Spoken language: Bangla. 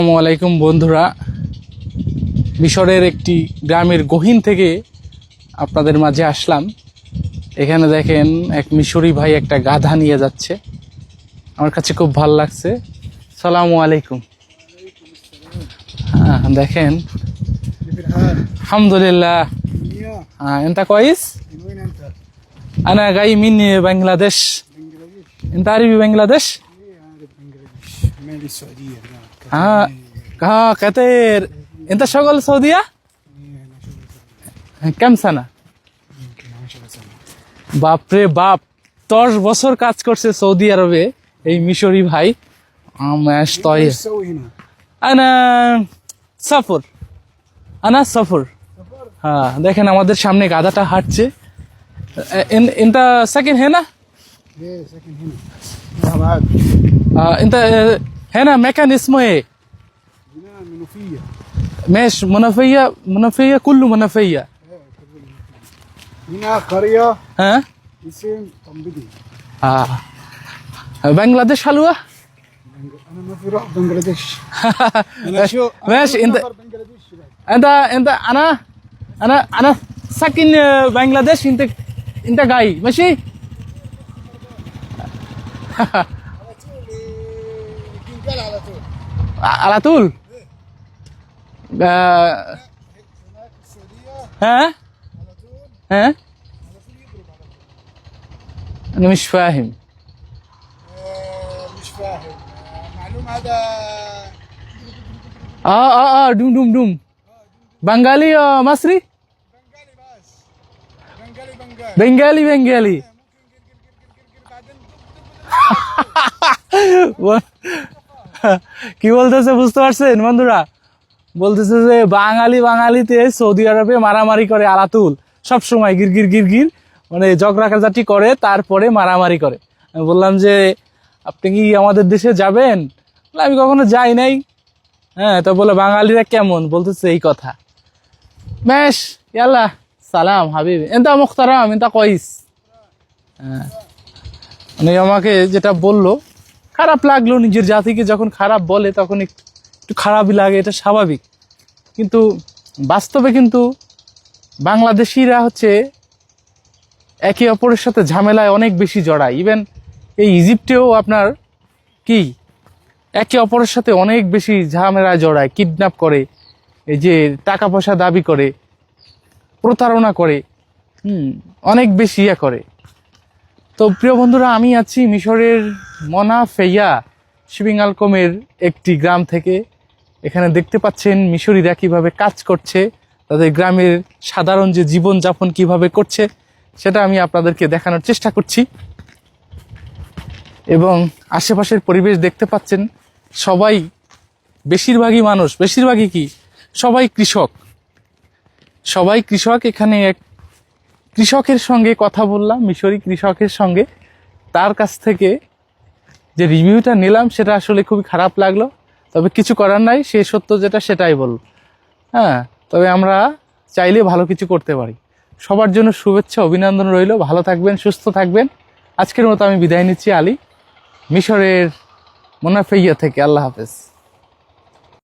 আসসালামু আলাইকুম বন্ধুরা, মিশরের একটি গ্রামের গহীন থেকে আপনাদের মাঝে আসলাম। এখানে দেখেন এক মিশরি ভাই একটা গাধা নিয়ে যাচ্ছে, আমার কাছে খুব ভালো লাগছে। আসসালামু আলাইকুম। হ্যাঁ দেখেন, আলহামদুলিল্লাহ। انت كويس؟ من وين انت؟ انا جاي من بنجلاديش. بنجلاديش؟ انت عارف بنجلاديش؟ ايه عارف بنجلاديش، مالي السعودية هناك. اه كتير. انت شغال سعودية؟ ايه انا شغل كم سنة؟ يمكن 10 سنة. বাপরে বাপ, 10 বছর কাজ করছে সৌদি আরবে এই মিশরি ভাই। مش ايش طاير. تسوي هنا؟ انا سفر. سفر. হ্যাঁ দেখেন আমাদের সামনে গাধাটা হাঁটছে। انت ساكن هنا؟ ايه ساكن هنا. لا بعد. انت هنا مكان اسمه ايه؟ هنا منوفية. ماشي، منوفية كله منوفية. ايه كله منوفية. هنا قرية ها اسم طنبدي. بنجلاديش حلوة. انا ما في روح بنجلاديش. انا شو ماشي. أنا انت سافر بنجلاديش بعد. انت انا ساكن بنجلاديش. انت جاي ماشي. على طول جنجال على طول. على طول. هناك في السعودية ها على طول ها على طول يضرب على طول. انا مش فاهم. مش فاهم. معلوم هذا. دوم دوم دوم. بنغالي مصري. بنغالي بس. بنغالي بنغالي بنغالي. ممكن بعدين কি বলতেছে বুঝতে পারছেন বন্ধুরা? বলতেছে যে বাঙালিতে সৌদি আরবে মারামারি করে আলাতুল, সব সময় গিরগির গিরগির মানে ঝগড়াঝাটি করে, তারপরে মারামারি করে। আমি বললাম যে আপনি কি আমাদের দেশে যাবেন? বলে, আমি কখনো যাই নাই। হ্যাঁ, তো বলে বাঙালিরা কেমন, বলতেছে এই কথা। বেশ ইয়াল্লা সালাম হাবিবি, এন্তা মুখতারাম, এন্তা কইস। হ্যাঁ, মানে আমাকে যেটা বললো খারাপ লাগলো। নিজের জাতিকে যখন খারাপ বলে তখন একটু খারাপই লাগে, এটা স্বাভাবিক। কিন্তু বাস্তবে কিন্তু বাংলাদেশিরা হচ্ছে একে অপরের সাথে ঝামেলায় অনেক বেশি জড়ায়। ইভেন এই ইজিপ্টেও আপনার কি একে অপরের সাথে অনেক বেশি ঝামেলায় জড়ায়, কিডন্যাপ করে, এই যে টাকা পয়সা দাবি করে, প্রতারণা করে, অনেক বেশি ইয়ে করে। তো প্রিয় বন্ধুরা, আমি আছি মিশরের মনাফেইয়া শিপিং আলকমের একটি গ্রাম থেকে। এখানে দেখতে পাচ্ছেন মিশরিরা কিভাবে কাজ করছে, তাদের গ্রামের সাধারণ যে জীবনযাপন কিভাবে করছে সেটা আমি আপনাদেরকে দেখানোর চেষ্টা করছি। এবং আশেপাশের পরিবেশ দেখতে পাচ্ছেন, সবাই বেশিরভাগই কি সবাই কৃষক। এখানে এক কৃষকের সঙ্গে কথা বললাম, মিশরি কৃষকের সঙ্গে। তার কাছ থেকে যে রিভিউটা নিলাম সেটা আসলে খুবই খারাপ লাগলো, তবে কিছু করার নাই, সে সত্য যেটা সেটাই বল। হ্যাঁ, তবে আমরা চাইলে ভালো কিছু করতে পারি। সবার জন্য শুভেচ্ছা, অভিনন্দন রইল। ভালো থাকবেন, সুস্থ থাকবেন। আজকের মতো আমি বিদায় নিচ্ছি আলী, মিশরের মোনাফেইয়া থেকে। আল্লাহ হাফেজ।